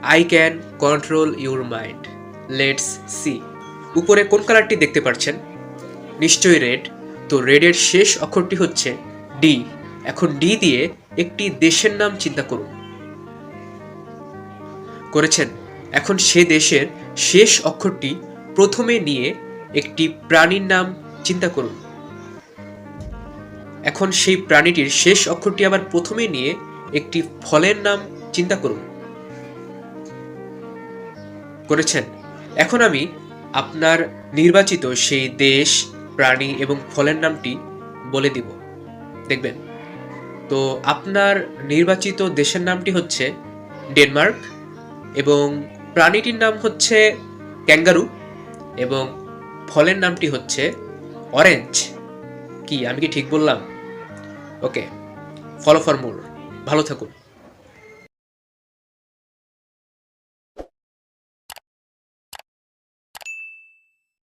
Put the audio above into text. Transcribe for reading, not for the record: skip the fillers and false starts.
I can control your mind. Let's see. উপরে কোন কালারটি দেখতে পাচ্ছেন? নিশ্চয়ই রেড। তো রেডের শেষ অক্ষরটি হচ্ছে ডি। এখন ডি দিয়ে একটি দেশের নাম চিন্তা করুন। করেছেন? এখন সে দেশের শেষ অক্ষরটি প্রথমে নিয়ে একটি প্রাণীর নাম চিন্তা করুন। এখন সেই প্রাণীটির শেষ অক্ষরটি আবার প্রথমে নিয়ে একটি ফলের নাম চিন্তা করুন। করেছেন? এখন আমি আপনার নির্বাচিত সেই দেশ, প্রাণী এবং ফলের নামটি বলে দিব, দেখবেন। তো আপনার নির্বাচিত দেশের নামটি হচ্ছে ডেনমার্ক, এবং প্রাণীটির নাম হচ্ছে ক্যাঙ্গারু, এবং ফলের নামটি হচ্ছে অরেঞ্জ। কি আমি কি ঠিক বললাম? ওকে, ফলো ফর মোর। ভালো থাকুন।